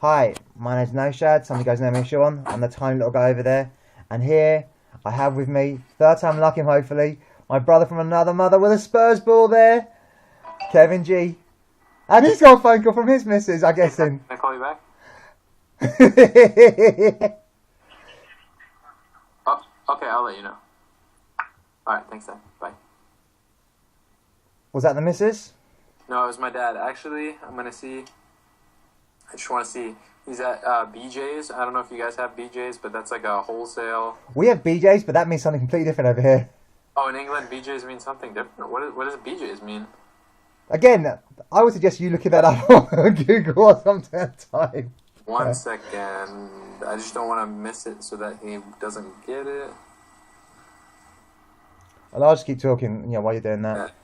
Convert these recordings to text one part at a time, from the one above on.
Hi, my name's Noshad, some of you guys know me as Sean. I'm the tiny little guy over there. And here I have with me, third time lucky hopefully, my brother from another mother with a Spurs ball there, Kevin G. And he's got a phone call from his missus, I'm guessing. Can I call you back? Oh, okay, I'll let you know. Alright, thanks then. Bye. Was that the missus? No, it was my dad. Actually, I just want to see. He's at BJ's. I don't know if you guys have BJ's, but that's like a wholesale. We have BJ's, but that means something completely different over here. Oh, in England, BJ's means something different? What does BJ's mean? Again, I would suggest you looking that up on Google or something at a time. One second. I just don't want to miss it so that he doesn't get it. Well, I'll just keep talking, while you're doing that.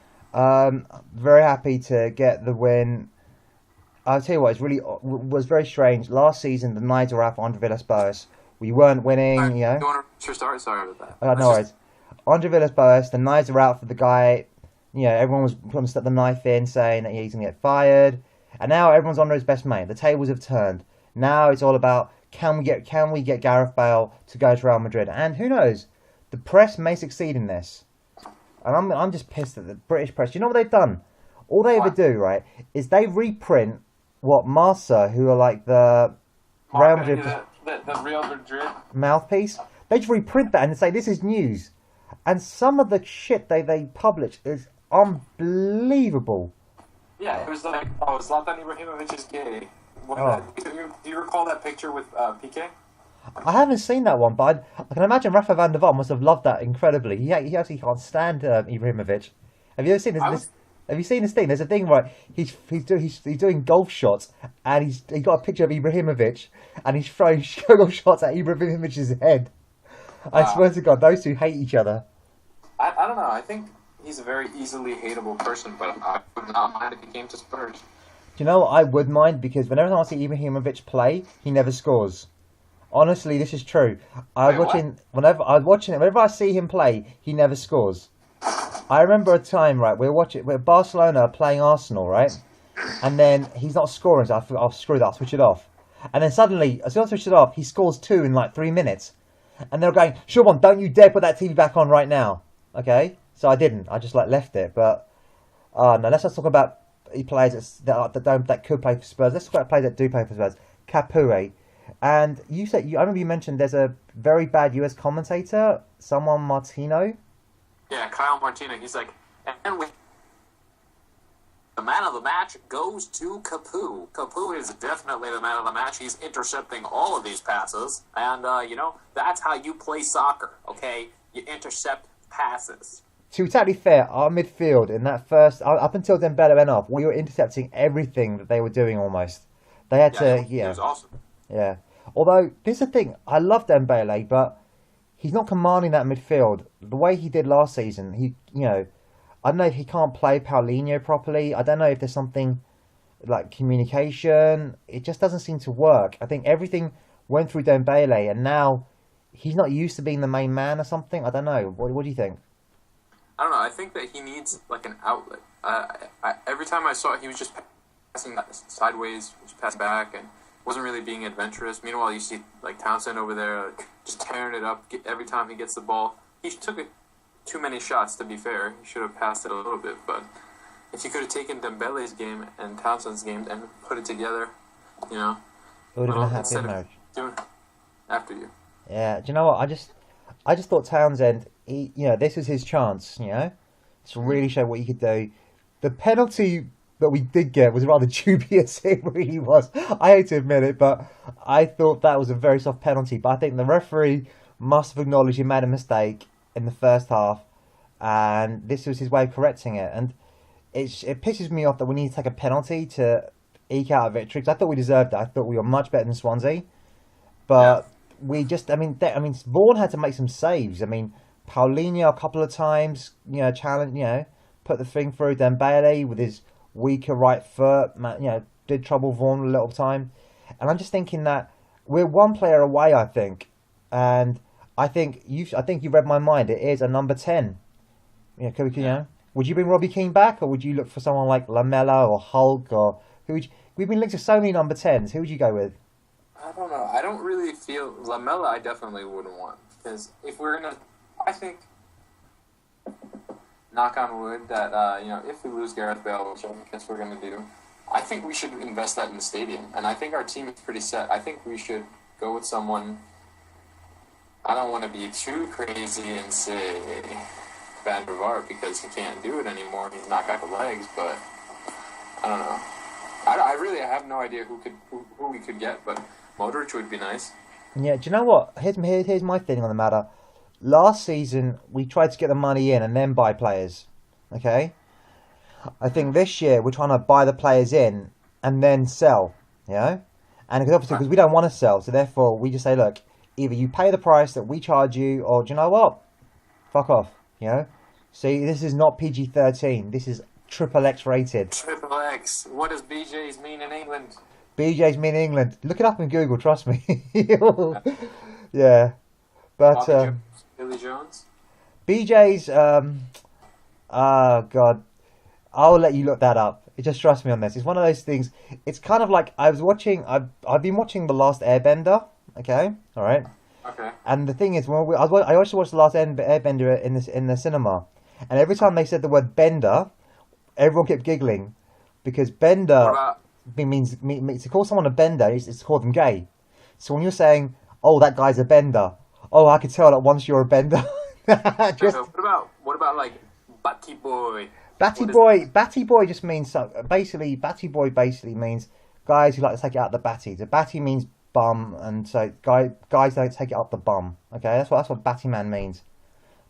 Very happy to get the win. I'll tell you what, was very strange. Last season, the Knights were out for Andre Villas-Boas. We weren't winning, You want to start? Sorry about No that. worries. Andre Villas-Boas, the Knights are out for the guy. Everyone was trying to stick the knife in, saying that he's going to get fired. And now everyone's on his best mate. The tables have turned. Now it's all about, can we get Gareth Bale to go to Real Madrid? And who knows? The press may succeed in this. And I'm just pissed at the British press. You know what they've done? All they ever do, right, is they reprint what Marca, who are like the Real Madrid the Real Madrid mouthpiece. They just reprint that and say this is news. And some of the shit they publish is unbelievable. Yeah, it was like, Zlatan Ibrahimovic is gay. Do you recall that picture with PK? I haven't seen that one, but I can imagine Rafa van der Vaart must have loved that incredibly. He actually can't stand Ibrahimovic. Have you ever seen this? Have you seen this thing? There's a thing where he's doing golf shots, and he got a picture of Ibrahimovic, and he's throwing golf shots at Ibrahimovic's head. I swear to God, those two hate each other. I don't know. I think he's a very easily hateable person, but I would not mind if he came to Spurs. Do you know what I would mind? Because whenever I see Ibrahimovic play, he never scores. Honestly, this is true. Whenever I see him play, he never scores. I remember a time, right, we're Barcelona playing Arsenal, right? And then he's not scoring, so I'll screw that, I'll switch it off. And then suddenly, as soon as I switch it off, he scores 2 in like 3 minutes. And they're going, Siobhan, don't you dare put that TV back on right now. Okay? So I didn't, I just like left it. But, no, let's not talk about players that could play for Spurs. Let's talk about players that do play for Spurs. Capoue. And I remember you mentioned there's a very bad US commentator, someone Martino. Yeah, Kyle Martino. He's like, and the man of the match goes to Capoue. Capoue is definitely the man of the match. He's intercepting all of these passes. And, that's how you play soccer, okay? You intercept passes. To be totally fair, our midfield in that first, up until Dembele went off, we were intercepting everything that they were doing almost. They had to, It was awesome. Yeah. Although, this is the thing, I love Dembele, but he's not commanding that midfield. The way he did last season, I don't know if he can't play Paulinho properly. I don't know if there's something like communication. It just doesn't seem to work. I think everything went through Dembele, and now he's not used to being the main man or something. I don't know. What do you think? I don't know. I think that he needs like an outlet. Every time I saw it, he was just passing sideways, just passing back, and wasn't really being adventurous. Meanwhile, you see like Townsend over there just tearing it up every time he gets the ball. He took too many shots, to be fair. He should have passed it a little bit, but if you could have taken Dembele's game and Townsend's game and put it together, it would have been a happy marriage. Doing after you. Yeah, do you know what? I just thought Townsend, this was his chance, to really show what he could do. The penalty that we did get was rather dubious. It really was. I hate to admit it, but I thought that was a very soft penalty. But I think the referee must have acknowledged he made a mistake in the first half, and this was his way of correcting it. And it pisses me off that we need to take a penalty to eke out a victory, because I thought we deserved it. I thought we were much better than Swansea, but we just, Vaughan had to make some saves. Paulinho a couple of times, challenge, put the thing through. Dembele with his weaker right foot, did trouble Vaughan a little time. And I'm just thinking that we're one player away, I think. And I think you read my mind. It is a number 10. Would you bring Robbie Keane back, or would you look for someone like Lamella or Hulk, or we've been linked to so many number 10s. Who would you go with? I don't know. I don't really feel Lamella. I definitely wouldn't want because if we're gonna, I think, knock on wood, that if we lose Gareth Bale, which I guess we're gonna do, I think we should invest that in the stadium, and I think our team is pretty set. I think we should go with someone. I don't want to be too crazy and say Van der Vaart because he can't do it anymore. He's not got the legs, but I don't know. I really have no idea who we could get, but Modric would be nice. Yeah, do you know what? Here's my feeling on the matter. Last season, we tried to get the money in and then buy players. Okay? I think this year, we're trying to buy the players in and then sell. You know? And because we don't want to sell, so therefore, we just say, look, either you pay the price that we charge you, or do you know what? Fuck off. You know? See, this is not PG-13. This is triple X rated. Triple X. What does BJ's mean in England? BJ's mean in England. Look it up in Google, trust me. Yeah. But Billy Jones? BJ's oh god. I'll let you look that up. Just trust me on this. It's one of those things. It's kind of like I've been watching The Last Airbender, okay? All right. Okay. And the thing is, I also watched The Last Airbender in the cinema. And every time they said the word bender, everyone kept giggling because bender means to call someone a bender is to call them gay. So when you're saying, "Oh, that guy's a bender," oh, I could tell that once you're a bender. What about like Batty Boy? Batty boy just means Batty boy basically means guys who like to take it out the batty. The batty means bum, and so guys don't take it up the bum. Okay, that's what batty man means.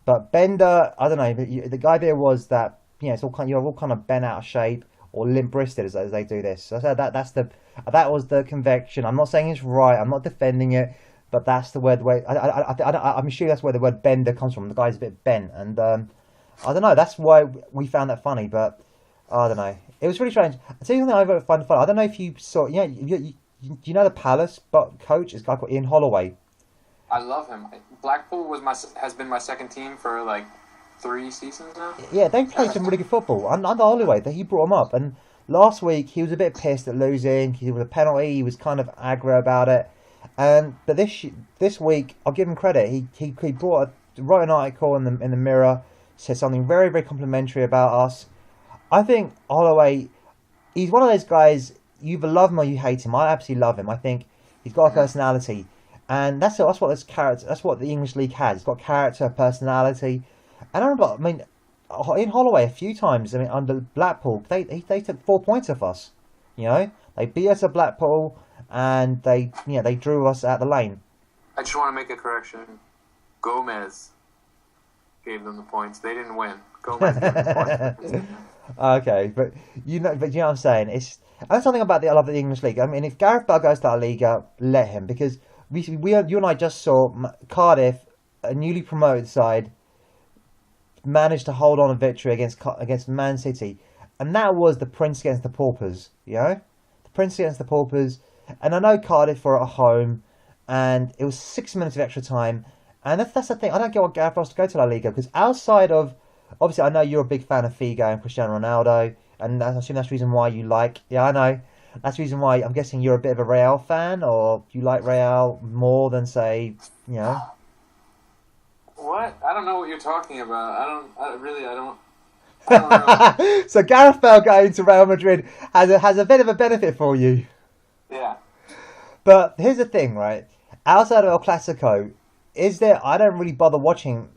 But bender, I don't know. The idea was that it's all you're all kind of bent out of shape or limp wristed as they do this. So that was the convection. I'm not saying it's right. I'm not defending it, but that's the word. I'm sure that's where the word bender comes from. The guy's a bit bent, and I don't know. That's why we found that funny. But I don't know. It was really strange. I'll tell you something I find funny. I don't know if you saw. You know the Palace coach is a guy called Ian Holloway. I love him. Blackpool has been my second team for like 3 seasons now. Yeah, they played some really good football under Holloway. That he brought him up, and last week he was a bit pissed at losing. He was a penalty. He was kind of aggro about it. But this week, I'll give him credit. He wrote an article in the Mirror, said something very very complimentary about us. I think Holloway, he's one of those guys. You either love him or you hate him. I absolutely love him. I think he's got a personality, and that's what this character. That's what the English league has. It's got character, personality. And in Holloway a few times. Under Blackpool, they took 4 points off us. They beat us at Blackpool, and they drew us out the lane. I just want to make a correction. Gomez gave them the points. They didn't win. Gomez gave them the points. Okay, but you know what I'm saying. That's something about I love the English league. If Gareth Bale goes to La Liga, let him, because you and I just saw Cardiff, a newly promoted side, managed to hold on a victory against Man City, and that was the prince against the paupers. The prince against the paupers. And I know Cardiff were at home, and it was 6 minutes of extra time, and that's the thing. I don't get what Gareth wants to go to La Liga, because outside of, obviously I know you're a big fan of Figo and Cristiano Ronaldo, and I assume that's the reason why you like. Yeah, I know. That's the reason why I'm guessing you're a bit of a Real fan, or you like Real more than say. What? I don't know what you're talking about. I don't know. So Gareth Bale going to Real Madrid has a bit of a benefit for you. Yeah. But here's the thing, right? Outside of El Clasico, I don't really bother watching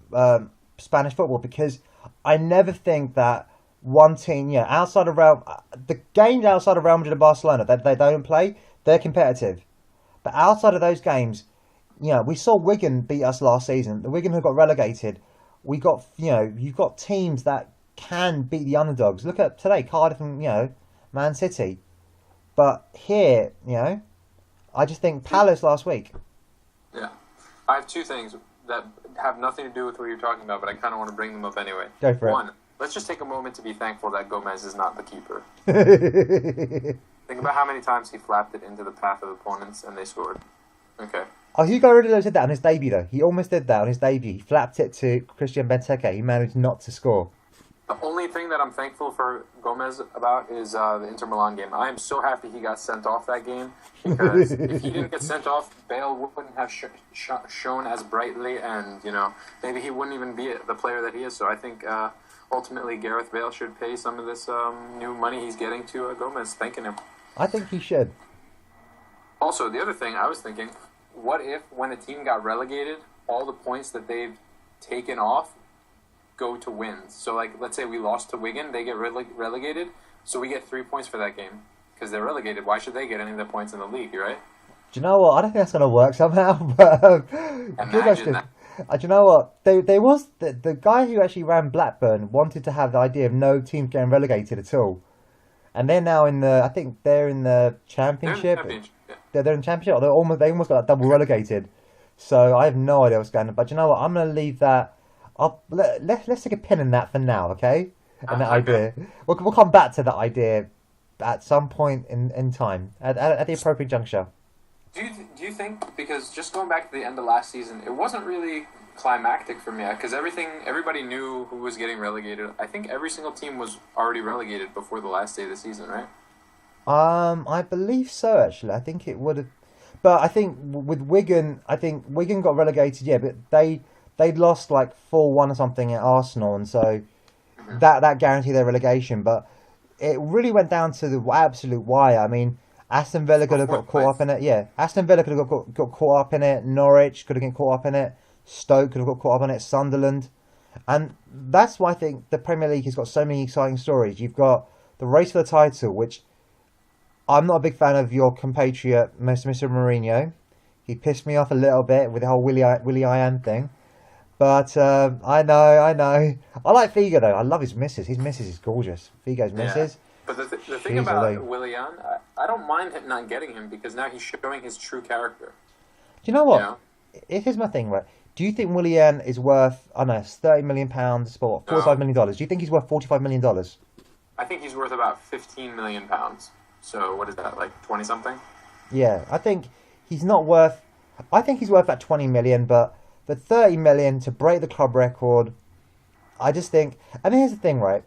Spanish football, because I never think that one team, outside of the games outside of Real Madrid and Barcelona, they don't play, they're competitive. But outside of those games, we saw Wigan beat us last season. The Wigan who got relegated. You've got teams that can beat the underdogs. Look at today, Cardiff and Man City. But here, I just think Palace last week. Yeah, I have 2 things that have nothing to do with what you're talking about, but I kind of want to bring them up anyway. Go for it. One, let's just take a moment to be thankful that Gomez is not the keeper. Think about how many times he flapped it into the path of opponents and they scored. Okay. Oh, Hugo already did that on his debut, though. He almost did that on his debut. He flapped it to Christian Benteke. He managed not to score. The only thing that I'm thankful for Gomez about is the Inter Milan game. I am so happy he got sent off that game because if he didn't get sent off, Bale wouldn't have shown as brightly, and maybe he wouldn't even be the player that he is. So I think ultimately Gareth Bale should pay some of this new money he's getting to Gomez, thanking him. I think he should. Also, the other thing I was thinking, what if when a team got relegated, all the points that they've taken off go to wins? So, like, let's say we lost to Wigan, they get relegated, so we get 3 points for that game because they're relegated. Why should they get any of the points in the league, right? Do you know what? I don't think that's going to work somehow. But good question. Do you know what? There was the guy who actually ran Blackburn wanted to have the idea of no teams getting relegated at all, and they're now in the. I think they're in the Championship. They're in the Championship. They almost got double relegated. So I have no idea what's going on. But you know what? I'm going to leave that. Let's take a pin in that for now, okay? And that idea. We'll come back to that idea at some point in time at the appropriate juncture. Do you think, because just going back to the end of last season, it wasn't really climactic for me because everybody knew who was getting relegated. I think every single team was already relegated before the last day of the season, right? I believe so. Actually, I think it would have, but I think with Wigan, got relegated. Yeah, but they'd lost like 4-1 or something at Arsenal, and so that guaranteed their relegation. But it really went down to the absolute wire. I mean, Aston Villa could have got caught up in it. Yeah, Aston Villa could have got caught up in it. Norwich could have got caught up in it. Stoke could have got caught up in it. Sunderland, and that's why I think the Premier League has got so many exciting stories. You've got the race for the title, which I'm not a big fan of your compatriot, Mr. Mourinho. He pissed me off a little bit with the whole Willie I Am thing. But I know. I like Figo though. I love his missus. His missus is gorgeous. Figo's missus. But the thing about Willian, I don't mind him not getting him because now he's showing his true character. Do you know what? Here's my thing, right? Do you think Willian is worth, I don't know, £30 million, or $45 million? Do you think he's worth $45 million? I think he's worth about £15 million. So what is that, like 20 something? Yeah, I think he's not worth. I think he's worth about 20 million, but the 30 million to break the club record, I just think. And here's the thing, right?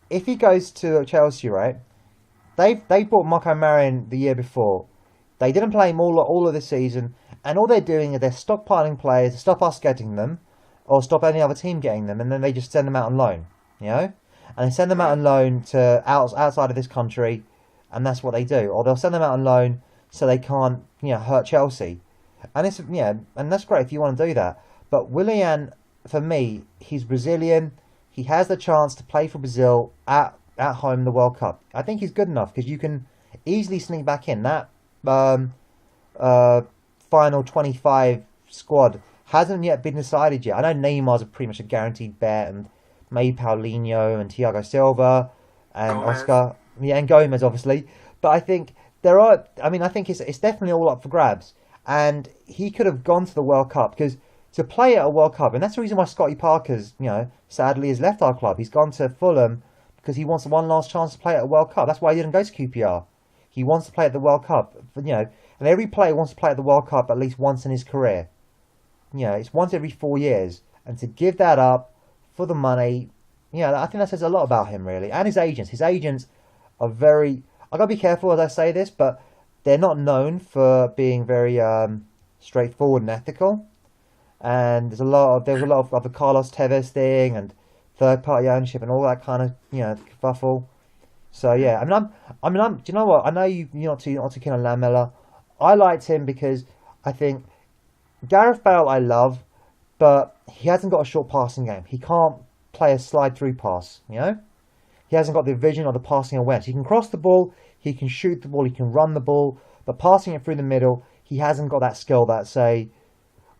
If he goes to Chelsea, right? They bought Marco Marion the year before. They didn't play him all of this season, and all they're doing is they're stockpiling players to stop us getting them, or stop any other team getting them, and then they just send them out on loan, and they send them out on loan to outside of this country. And that's what they do. Or they'll send them out on loan so they can't, hurt Chelsea. And it's and that's great if you want to do that. But Willian, for me, he's Brazilian. He has the chance to play for Brazil at home in the World Cup. I think he's good enough because you can easily sneak back in. That final 25 squad hasn't yet been decided yet. I know Neymar's pretty much a guaranteed bet, and maybe Paulinho and Thiago Silva and Oscar. Yeah, and Gomez, obviously. But I think I think it's definitely all up for grabs. And he could have gone to the World Cup, because to play at a World Cup, and that's the reason why Scotty Parker's, sadly has left our club. He's gone to Fulham because he wants one last chance to play at a World Cup. That's why he didn't go to QPR. He wants to play at the World Cup. And every player wants to play at the World Cup at least once in his career. It's once every 4 years. And to give that up for the money, I think that says a lot about him, really. And his agents. His agents are very. I gotta be careful as I say this, but they're not known for being very straightforward and ethical. And there was a lot of the Carlos Tevez thing and third party ownership and all that kind of kerfuffle. So yeah, do you know what? I know you're not too keen on Lamela. I liked him because I think Gareth Bale I love, but he hasn't got a short passing game. He can't play a slide through pass. He hasn't got the vision or the passing awareness. He can cross the ball, he can shoot the ball, he can run the ball, but passing it through the middle, he hasn't got that skill that, say...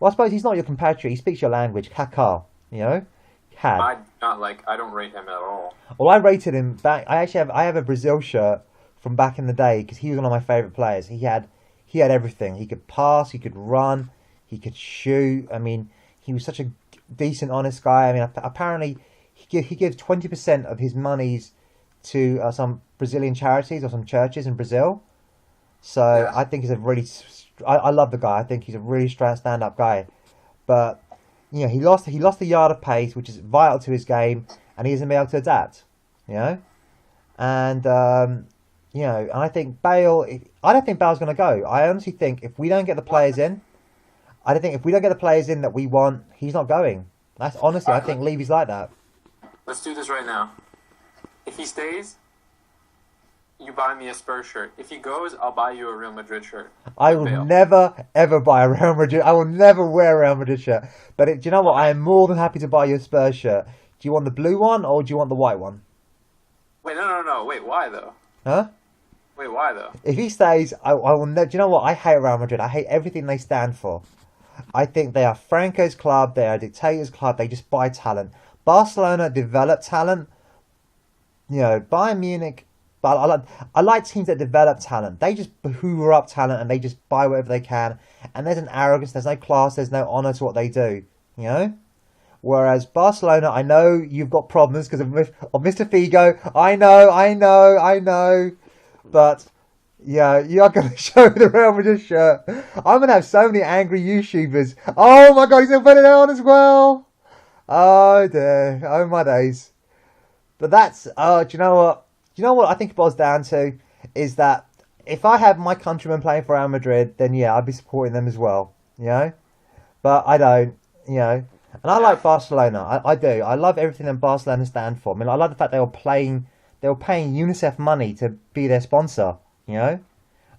Well, I suppose he's not your compatriot, he speaks your language, Kaká, I don't rate him at all. Well, I rated him back... I have a Brazil shirt from back in the day, because he was one of my favourite players. He had everything. He could pass, he could run, he could shoot. I mean, he was such a decent, honest guy. I mean, apparently... He gives 20% of his monies to some Brazilian charities or some churches in Brazil. So yeah. I think he's a really... I love the guy. I think he's a really stand-up guy. But, he lost the yard of pace, which is vital to his game. and he isn't be able to adapt. You know, and you know, and I think Bale. I don't think Bale's going to go. I honestly think if we don't get the players in, I don't think if we don't get the players in that we want, he's not going. That's honestly, I think Levy's like that. Let's do this right now. If he stays, you buy me a Spurs shirt. If he goes, I'll buy you a Real Madrid shirt. I will never, ever buy a Real Madrid. I will never wear a Real Madrid shirt. But do you know what? I am more than happy to buy you a Spurs shirt. Do you want the blue one or do you want the white one? Wait, no. Wait, why though? Huh? Wait, why though? If he stays, I will never. Do you know what? I hate Real Madrid. I hate everything they stand for. I think they are Franco's club. They are a dictator's club. They just buy talent. Barcelona develop talent. You know, Bayern Munich. But I like teams that develop talent. They just hoover up talent and they just buy whatever they can. And there's an arrogance. There's no class. There's no honour to what they do. You know. Whereas Barcelona, I know you've got problems because of Mr. Figo. I know. But yeah, you're going to show the Real Madrid shirt. I'm going to have so many angry YouTubers. Oh my God, he's going to put it on as well. Oh dear. Oh my days. But that's, do you know what? Do you know what I think it boils down to? Is that if I have my countrymen playing for Real Madrid, then yeah, I'd be supporting them as well. You know? But I don't, you know. And I like Barcelona. I do. I love everything that Barcelona stand for. I mean, I love the fact they were paying UNICEF money to be their sponsor. You know,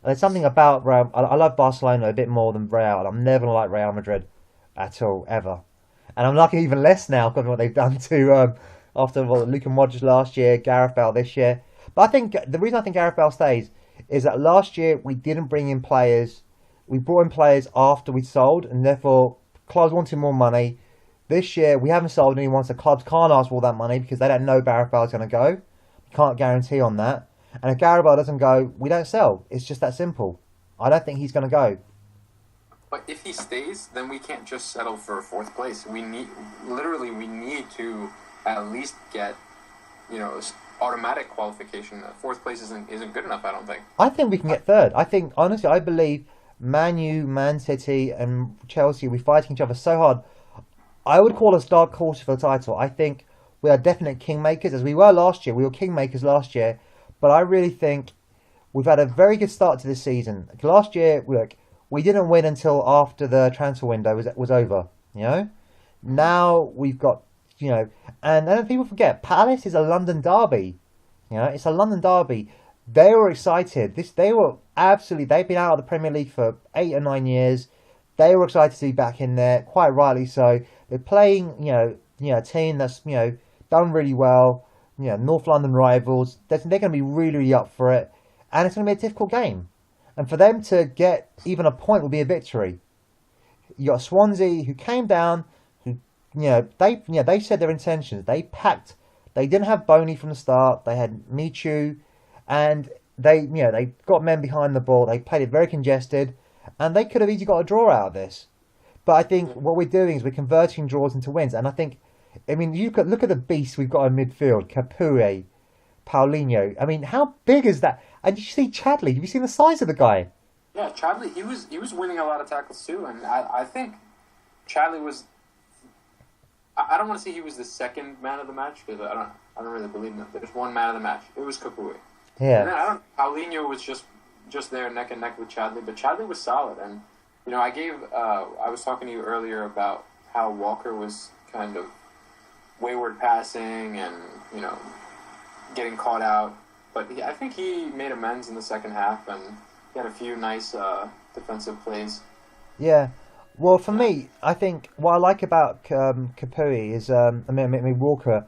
there's something about Real. I love Barcelona a bit more than Real. I'm never gonna like Real Madrid at all, ever. And I'm liking even less now because of what they've done to after Luka Modric last year, Gareth Bale this year. But I think the reason I think Gareth Bale stays is that last year we didn't bring in players. We brought in players after we sold, and therefore clubs wanted more money. This year, we haven't sold anyone, so clubs can't ask for all that money because they don't know Gareth Bale's going to go. You can't guarantee on that. And if Gareth Bale doesn't go, we don't sell. It's just that simple. I don't think he's going to go. But if he stays, then we can't just settle for fourth place. We need to at least get, automatic qualification. Fourth place isn't good enough, I don't think. I think we can get third. I think, honestly, I believe Man U, Man City, and Chelsea will be fighting each other so hard. I would call us dark horse for the title. I think we are definite kingmakers, as we were last year. We were kingmakers last year, but I really think we've had a very good start to this season. Last year, look, we didn't win until after the transfer window was over. You know, now we've got and then people forget Palace is a London derby. You know, it's a London derby. They were excited. They've been out of the Premier League for 8 or 9 years. They were excited to be back in there, quite rightly so. They're playing, a team that's, done really well. North London rivals. They're going to be really, really up for it. And it's going to be a difficult game. And for them to get even a point will be a victory. You got Swansea, who came down, they said their intentions. They packed. They didn't have Boney from the start. They had Michu. And they got men behind the ball. They played it very congested. And they could have easily got a draw out of this. But I think what we're doing is we're converting draws into wins. And I think, you could look at the beasts we've got in midfield. Capoue, Paulinho. I mean, how big is that? And did you see Chadley? Have you seen the size of the guy? Yeah, Chadley, he was winning a lot of tackles too. And I think Chadley was... I don't want to say he was the second man of the match, because I don't really believe in that. There's one man of the match. It was Capoue. Yeah. And then Paulinho was just there neck and neck with Chadley, but Chadley was solid. And I was talking to you earlier about how Walker was kind of wayward passing and getting caught out, but I think he made amends in the second half, and he had a few nice defensive plays. Yeah, well, for me, I think what I like about Capoue is Walker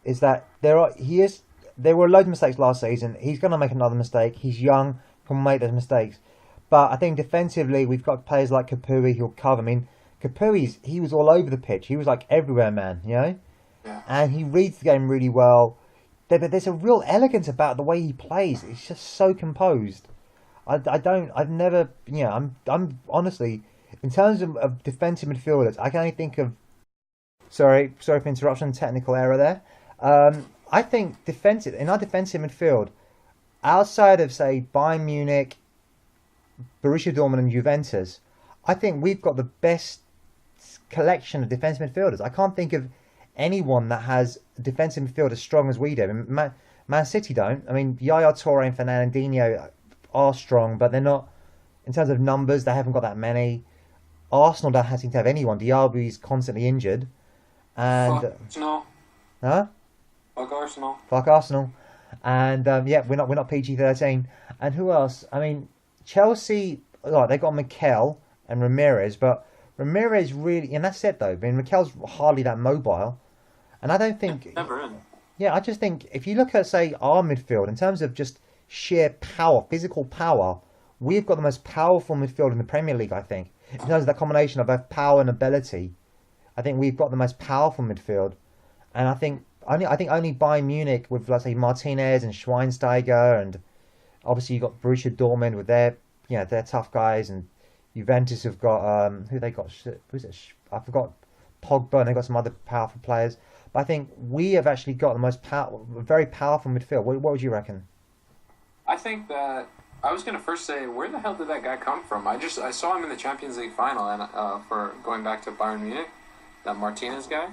is that there were loads of mistakes last season. He's going to make another mistake. He's young, can make those mistakes. But I think defensively, we've got players like Capoue who'll cover. I mean, Capoue, he was all over the pitch. He was like everywhere, man, Yeah. And he reads the game really well. There's a real elegance about the way he plays. It's just so composed. I've never, I'm honestly, in terms of defensive midfielders, I can only think of, sorry for interruption, technical error there. I think in our defensive midfield, outside of, say, Bayern Munich, Borussia Dortmund and Juventus, I think we've got the best collection of defensive midfielders. I can't think of anyone that has a defensive midfield as strong as we do. I mean, Man City don't. I mean, Yaya Toure and Fernandinho are strong, but they're not in terms of numbers. They haven't got that many. Arsenal don't seem to have anyone. Diaby's constantly injured, and Fuck Arsenal. huh? Fuck Arsenal. Fuck Arsenal. And yeah, we're not PG-13. And who else? I mean, Chelsea. Like they got Mikel and Ramirez, but Ramirez really, and that's it though. I mean, Mikel's hardly that mobile, and I don't think. Never in. Yeah, I just think if you look at say our midfield in terms of just sheer power, physical power, we've got the most powerful midfield in the Premier League. I think in terms of that combination of both power and ability, I think we've got the most powerful midfield, and I think only Bayern Munich with let's say Martinez and Schweinsteiger, and obviously you got Borussia Dortmund with their tough guys, and Juventus have got who they got who's it? I forgot Pogba, and they got some other powerful players. But I think we have actually got the most very powerful midfield. What would you reckon? I think that I was going to first say, where the hell did that guy come from? I saw him in the Champions League final, and for going back to Bayern Munich, that Martinez guy.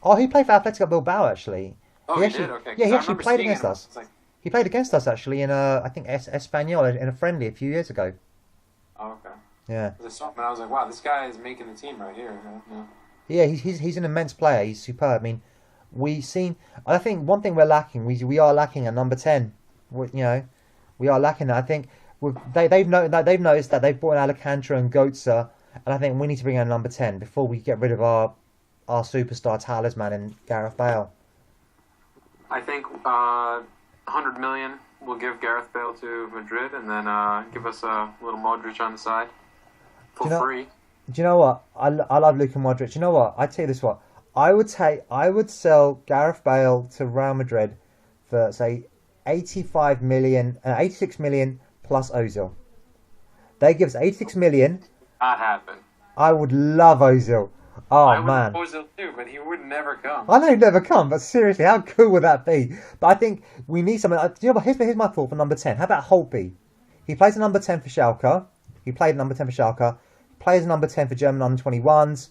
Oh, he played for Atletico Bilbao actually. Oh, he did. Okay. Yeah, he I actually remember played seeing against him. us. It's like, He played against us actually in I think Espanyol in a friendly a few years ago. oh, okay. Yeah. I saw him, and I was like, wow, this guy is making the team right here. Yeah. Yeah, he's an immense player. He's superb. I mean, I think one thing we're lacking. We are lacking a number 10. We are lacking that. I think they've noticed that they've brought in Alcantara and Goetze, and I think we need to bring in a number 10 before we get rid of our superstar talisman in Gareth Bale. I think 100 million will give Gareth Bale to Madrid, and then give us a little Modric on the side for free. Do you know what? I love Luka Modric. Do you know what? I tell you this: what I would sell Gareth Bale to Real Madrid for say 86 million plus Ozil. They give us 86 million. Not happen. I would love Ozil. Oh I man, would Ozil too, but he would never come. I know he'd never come, but seriously, how cool would that be? But I think we need someone. Do you know what? Here's my thought for number 10. How about Holtby? He plays a number 10 for Schalke. He played number 10 for Schalke. Plays number 10 for German under-21s.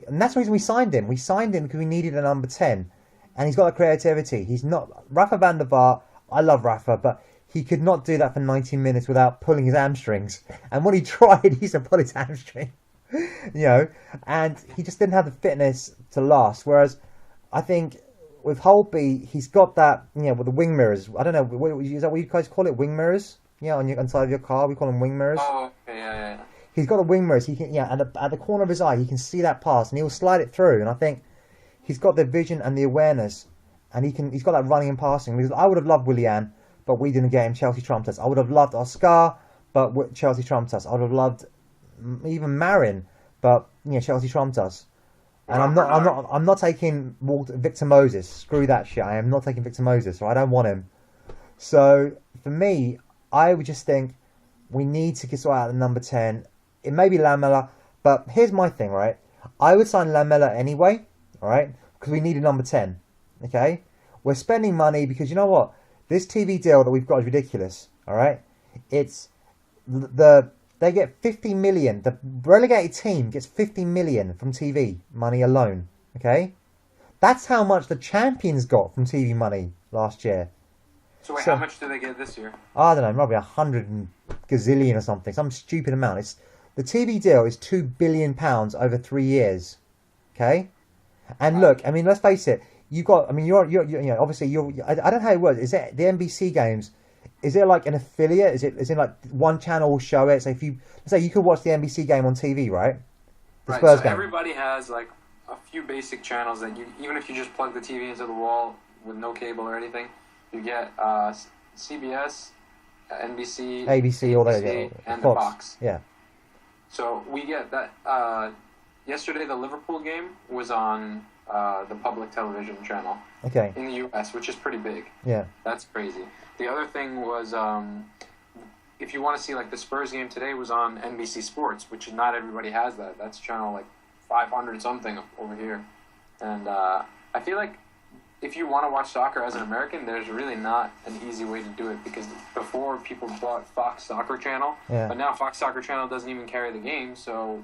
And that's the reason we signed him. We signed him because we needed a number 10. And he's got the creativity. He's not... Rafa van der Vaart, I love Rafa, but he could not do that for 90 minutes without pulling his hamstrings. And when he tried, he used to pull his hamstring. And he just didn't have the fitness to last. Whereas I think with Holtby, he's got that, with the wing mirrors. I don't know, is that what you guys call it? Wing mirrors? Yeah, on inside of your car, we call them wing mirrors. Oh, okay, yeah. He's got the wing mirrors. He can, at the corner of his eye, he can see that pass, and he'll slide it through. And I think he's got the vision and the awareness, and he's got that running and passing. Because I would have loved Willian, but we didn't get him. Chelsea trumped us. I would have loved Oscar, but Chelsea trumped us. I would have loved even Marin, but Chelsea trumped us. And I'm not taking Victor Moses. Screw that shit. I am not taking Victor Moses. Or I don't want him. So for me, I would just think we need to sort out the number 10. It may be Lamela, but here's my thing, right? I would sign Lamela anyway, all right? Because we need a number 10, okay? We're spending money because you know what? This TV deal that we've got is ridiculous, all right? It's they get 50 million. The relegated team gets 50 million from TV money alone, okay? That's how much the champions got from TV money last year. So how much do they get this year? I don't know, probably 100 gazillion or something, some stupid amount. The TV deal is £2 billion over 3 years, okay? And look, I mean, let's face it. You're obviously I don't know how it works. Is it the NBC games? Is it like an affiliate? Is it like one channel will show it? So let's say you could watch the NBC game on TV, right? The Spurs game. Everybody has like a few basic channels that even if you just plug the TV into the wall with no cable or anything, you get CBS, NBC, ABC, all that, and the Fox. Yeah. So we get that. Yesterday, the Liverpool game was on the public television channel. Okay. In the U.S., which is pretty big. Yeah. That's crazy. The other thing was, if you want to see like the Spurs game today, was on NBC Sports, which not everybody has that. That's channel like 500 something over here, and I feel like if you want to watch soccer as an American, there's really not an easy way to do it because before people bought Fox Soccer Channel, but now Fox Soccer Channel doesn't even carry the game. So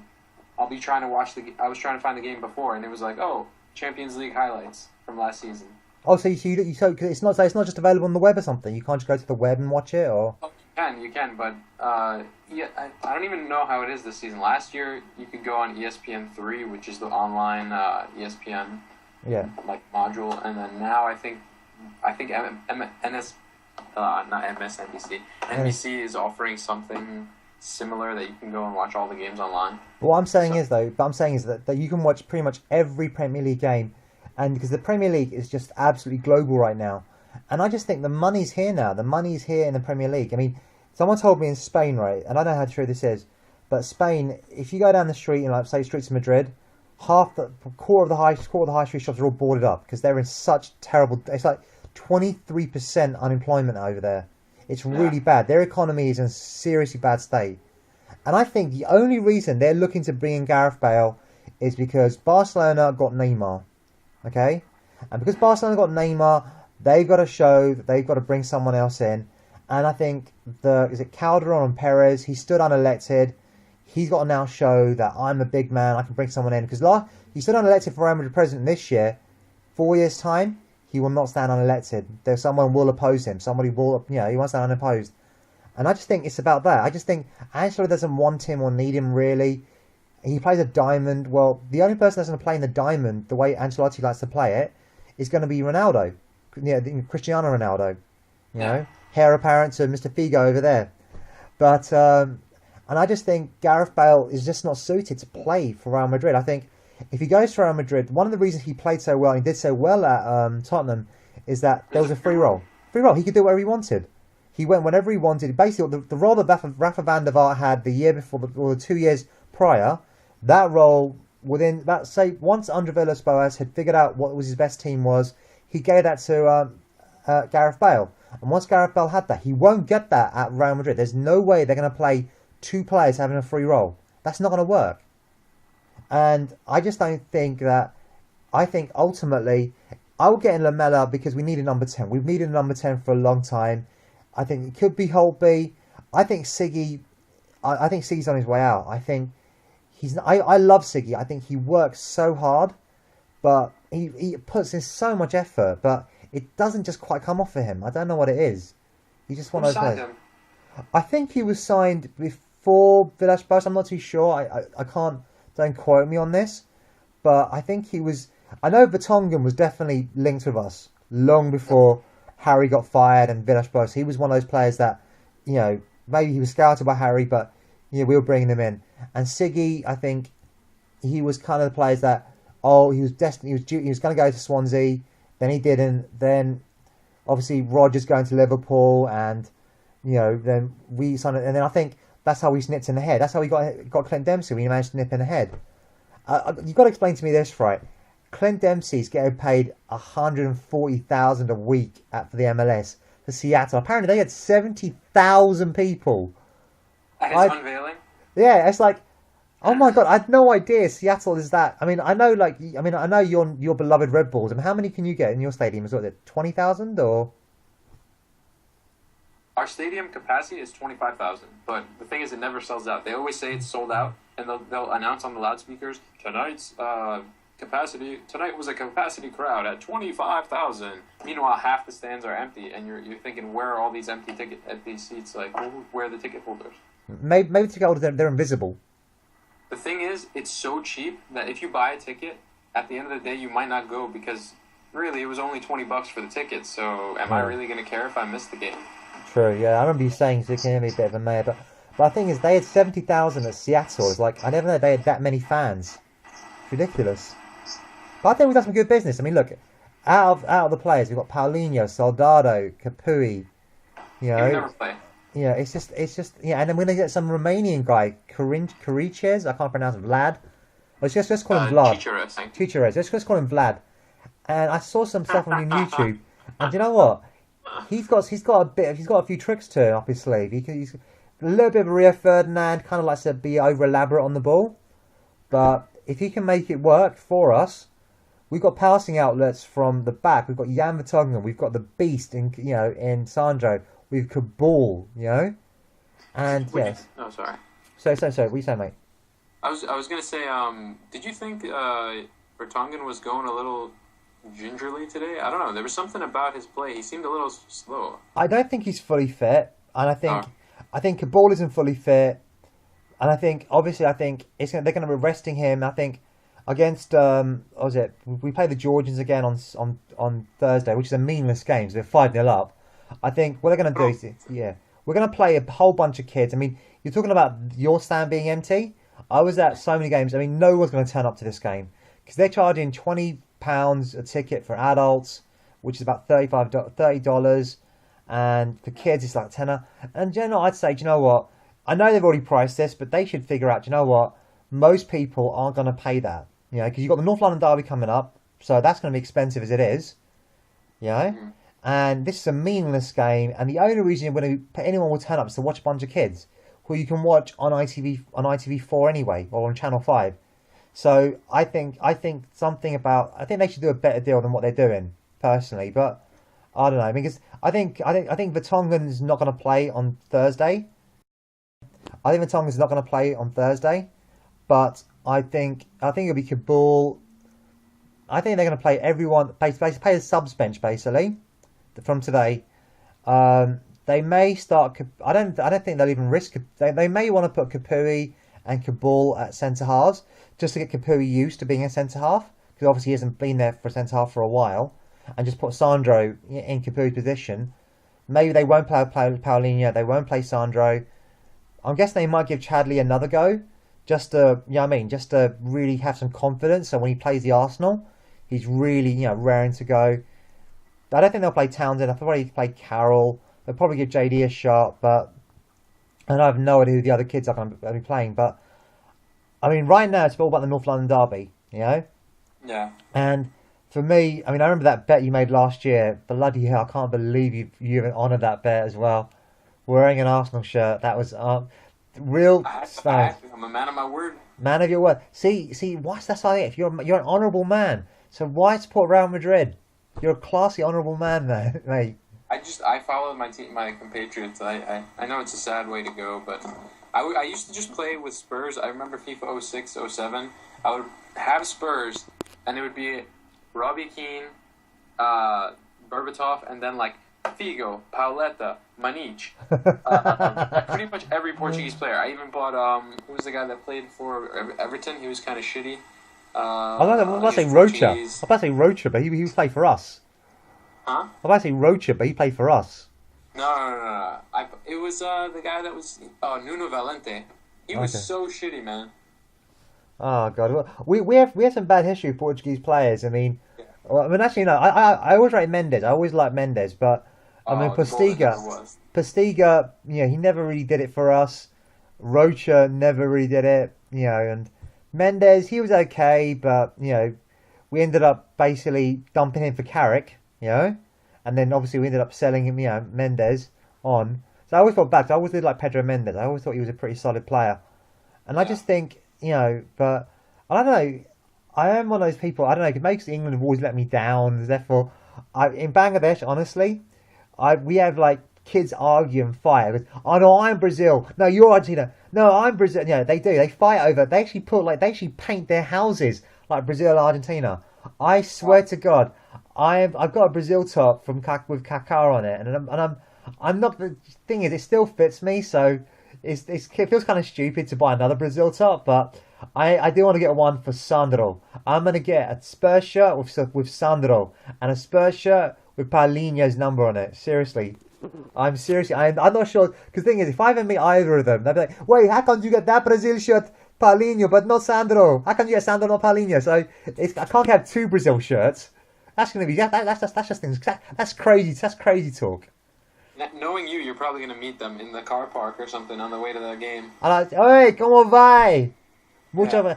I'll be trying to watch I was trying to find the game before, and it was like, oh, Champions League highlights from last season. Oh, so it's not just available on the web or something. You can't just go to the web and watch it, or Oh, you can, but yeah, I don't even know how it is this season. Last year, you could go on ESPN3, which is the online ESPN yeah. like module, and then now I think not MSNBC. NBC is offering something similar that you can go and watch all the games online. What I'm saying So, is though, but I'm saying is that you can watch pretty much every Premier League game, and because the Premier League is just absolutely global right now, and I just think the money's here now. The money's here in the Premier League. I mean, someone told me in Spain, right, and I don't know how true this is, but Spain, if you go down the street in like say streets of Madrid, half the core of the high street shops are all boarded up because they're in such terrible. It's like 23% unemployment over there. It's yeah, really bad. Their economy is in a seriously bad state. And I think the only reason they're looking to bring in Gareth Bale is because Barcelona got Neymar. Okay? And because Barcelona got Neymar, they've got to show that they've got to bring someone else in. And I think is it Calderon and Perez, he stood unelected. He's got to now show that I'm a big man, I can bring someone in. Because he stood unelected for Real Madrid president this year. 4 years' time, he will not stand unelected. There's someone will oppose him. Somebody will, he won't stand unopposed. And I just think it's about that. I just think Ancelotti doesn't want him or need him really. He plays a diamond. Well, the only person that's going to play in the diamond the way Ancelotti likes to play it is going to be Ronaldo. Cristiano Ronaldo. yeah. Heir apparent to Mr. Figo over there. But and I just think Gareth Bale is just not suited to play for Real Madrid. I think if he goes to Real Madrid, one of the reasons he played so well and he did so well at Tottenham is that there was a free roll. Free roll. He could do whatever he wanted. He went whenever he wanted. Basically, the role that Rafa van der Vaart had the year before, or the 2 years prior, that role within that say once Andre Villas-Boas had figured out what was his best team was, he gave that to Gareth Bale. And once Gareth Bale had that, he won't get that at Real Madrid. There's no way they're going to play two players having a free role. That's not going to work. And I just don't think that. I think ultimately, I will get in Lamella because we need a number 10. We've needed a number 10 for a long time. I think it could be Holtby. I think Siggy. I think Siggy's on his way out. I think he's. I love Siggy. I think he works so hard, but he puts in so much effort, but it doesn't just quite come off for him. I don't know what it is. He's just one Who of those signed players. him? I think he was signed before Villas-Boas. I'm not too sure. I can't. Don't quote me on this, but I think he was. I know Vertonghen was definitely linked with us long before Harry got fired and Villas-Boas. He was one of those players that, maybe he was scouted by Harry, but we were bringing him in. And Siggy, I think he was kind of the players that, he was destined. He was going to go to Swansea, then he didn't. Then obviously Rodgers going to Liverpool, and then we signed it, and then I think that's how we snipped in the head. That's how we got Clint Dempsey. We managed to nip in the head. You've got to explain to me this, right? Clint Dempsey's getting paid $140,000 a week for the MLS for Seattle. Apparently, they had 70,000 people. At his unveiling? Yeah, it's like, oh my god, I had no idea Seattle is that. I mean, I know, I know your beloved Red Bulls. I mean, how many can you get in your stadium? Is it 20,000 or? Our stadium capacity is 25,000, but the thing is, it never sells out. They always say it's sold out, and they'll announce on the loudspeakers tonight's capacity. Tonight was a capacity crowd at 25,000. Meanwhile, half the stands are empty, and you're thinking, where are all these empty seats? Like, where are the ticket holders? Maybe the ticket holders they're invisible. The thing is, it's so cheap that if you buy a ticket, at the end of the day, you might not go because really it was only $20 for the ticket. So, am I really going to care if I miss the game? True, yeah. I remember you saying so it can be a bit of a mayor, but the thing is, they had 70,000 at Seattle. It's like, I never know they had that many fans. It's ridiculous. But I think we've done some good business. I mean, look, out of the players, we've got Paulinho, Soldado, Capui. He would never play. It's just, and then we're gonna get some Romanian guy, Carices. I can't pronounce it. Vlad. Let's just call him Vlad. Chicheres. Let's call him Vlad. And I saw some stuff on YouTube, and do you know what? He's got a few tricks to up his sleeve. He's a little bit of a Rio Ferdinand, kind of likes to be over elaborate on the ball. But if he can make it work for us, we've got passing outlets from the back. We've got Jan Vertonghen. We've got the beast in Sandro. We've Kabul, and yes. Oh, sorry. So, what are you saying, mate? I was gonna say, did you think Vertonghen was going a little gingerly today. I don't know. There was something about his play. He seemed a little slow. I don't think he's fully fit, and Oh, I think Kabul isn't fully fit, and I think obviously they're going to be resting him. I think against what was it? We play the Georgians again on Thursday, which is a meaningless game. So they're 5-0 up. I think what they're going to do is we're going to play a whole bunch of kids. I mean, you're talking about your stand being empty. I was at so many games. I mean, no one's going to turn up to this game because they're charging £20 a ticket for adults, which is about $30, and for kids it's like tenner. And I'd say, do you know what? I know they've already priced this, but they should figure out, do you know what? Most people aren't going to pay that, because you've got the North London Derby coming up, so that's going to be expensive as it is, And this is a meaningless game, and the only reason anyone will turn up is to watch a bunch of kids, who you can watch on ITV4 anyway, or on Channel 5. So I think I think they should do a better deal than what they're doing personally, but I don't know because I think Vertonghen's not going to play on Thursday. I think Vertonghen's not going to play on Thursday, but I think it'll be Kabul. I think they're going to play everyone, basically play the subs bench basically from today. They may start. I don't think they'll even risk. They may want to put Kapuri and Kabul at centre halves just to get Kapuri used to being a centre half because obviously he hasn't been there for centre half for a while, and just put Sandro in Kapuri's position. Maybe they won't play Paulinho. They won't play Sandro. I'm guessing they might give Chadley another go, just to just to really have some confidence. So when he plays the Arsenal, he's really raring to go. I don't think they'll play Townsend. They'll probably play Carroll. They'll probably give JD a shot, but and I have no idea who the other kids are going to be playing. But I mean, right now it's all about the North London Derby, Yeah. And for me, I mean, I remember that bet you made last year. Bloody hell, I can't believe you even honoured that bet as well. Wearing an Arsenal shirt, that was real. I'm a man of my word. Man of your word. See, that's how if you're an honourable man. So why support Real Madrid? You're a classy, honourable man, there, mate. I follow my team, my compatriots. I know it's a sad way to go, but I used to just play with Spurs. I remember FIFA 06, 07. I would have Spurs, and it would be Robbie Keane, Berbatov, and then like Figo, Pauleta, Maniche. Pretty much every Portuguese player. I even bought who was the guy that played for Everton? He was kind of shitty. I was about to say Rocha. I was about to say Rocha, but he played for us. Huh? I was about to say Rocha, but he played for us. No. It was the guy that was Nuno Valente. He was so shitty, man. Oh god, we have some bad history of Portuguese players. I mean, actually, no. I always rate Mendes. I always like Mendes, but I mean Postiga, he never really did it for us. Rocha never really did it, and Mendes, he was okay, but we ended up basically dumping him for Carrick, and then obviously we ended up selling him, Mendes on. So I always thought back. I always did like Pedro Mendes. I always thought he was a pretty solid player, and I just think, but I don't know. I am one of those people. I don't know. It makes England have always let me down. Therefore, in Bangladesh, honestly, we have like kids argue and fight. Oh no, I'm Brazil. No, you're Argentina. No, I'm Brazil. They do. They fight over. They actually paint their houses like Brazil and Argentina. I swear to God, I've got a Brazil top with Kaká on it, and I'm not. The thing is, it still fits me. So it feels kind of stupid to buy another Brazil top, but I do want to get one for Sandro. I'm gonna get a Spurs shirt with Sandro and a Spurs shirt with Paulinho's number on it. Seriously. I'm not sure, because the thing is, if I ever meet either of them, they'll be like, wait, how come you get that Brazil shirt, Paulinho, but not Sandro? How come you get Sandro, not Paulinho? So I can't have two Brazil shirts. That's going to be, that's just things, that's crazy talk. Knowing you're probably going to meet them in the car park or something on the way to the game. I'm like, oi, como vai? Mucha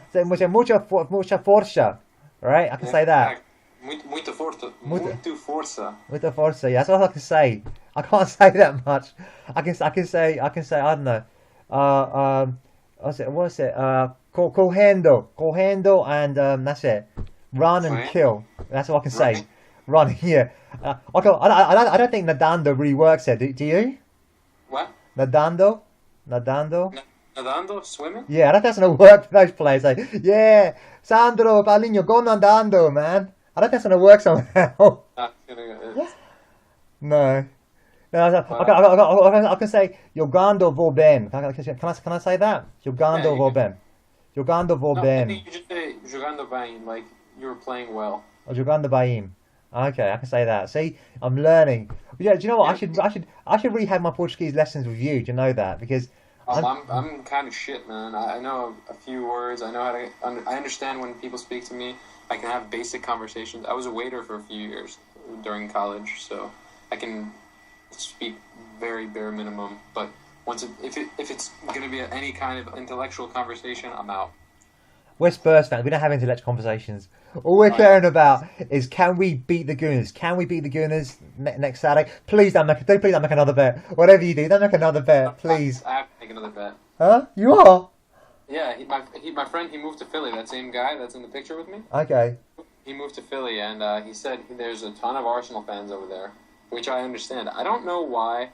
força, right? I can say that. Muita força. Muita força, yeah, that's all I can say. I can't say that much. I can say I don't know. What's it? Correndo, and that's it. Run and kill. That's what I can say. Running, yeah. I don't think nadando really works there. Do you? What? Nadando. No, Nadando, swimming. Yeah, that doesn't work for those players. Like, yeah, Sandro, Paulinho, go andando, man. I don't think that's gonna work somehow. It's, No. No, but I can say Jogando vou bem. Can I say that? yeah, Jogando you vou can. bem. Jogando vou No, I bem. think you should say jogando bem, like you were playing well. Or Jogando bem. Okay, I can say that. See, I'm learning. Yeah, do you know what? Yeah. I should really have my Portuguese lessons with you. Do you know that? Because I'm, I'm kind of shit, man. I know a few words. I know how to. I understand when people speak to me. I can have basic conversations. I was a waiter for a few years during college, so I can speak very bare minimum. But if it's gonna be any kind of intellectual conversation, I'm out. we're Spurs fans. We don't have intellectual conversations. All we're Oh, yeah. caring about is can we beat the Gooners? Can we beat the Gooners next Saturday? Please please don't make another bet. Whatever you do, don't make another bet, please. I have to make another bet. Huh? You are? Yeah, my friend, he moved to Philly. That same guy that's in the picture with me. Okay. He moved to Philly, and he said there's a ton of Arsenal fans over there, which I understand. I don't know why